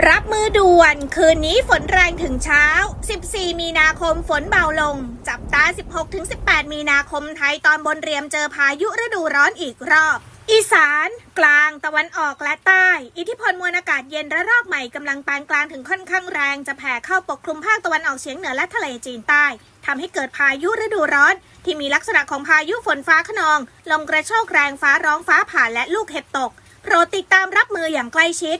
รับมือด่วนคืนนี้ฝนแรงถึงเช้า 14 มีนาคมฝนเบาลง จับตา 16-18 มีนาคมไทยตอนบนเตรียมเจอพายุฤดูร้อนอีกรอบ อีสาน กลางตะวันออกและใต้ อิทธิพลมวลอากาศเย็นระลอกใหม่กำลังปานกลางถึงค่อนข้างแรงจะแผ่เข้าปกคลุมภาคตะวันออกเฉียงเหนือและทะเลจีนใต้ทำให้เกิดพายุฤดูร้อนที่มีลักษณะของพายุฝนฟ้าคะนองลมกระโชกแรงฟ้าร้องฟ้าผ่าและลูกเห็บตกโปรดติดตามรับมืออย่างใกล้ชิด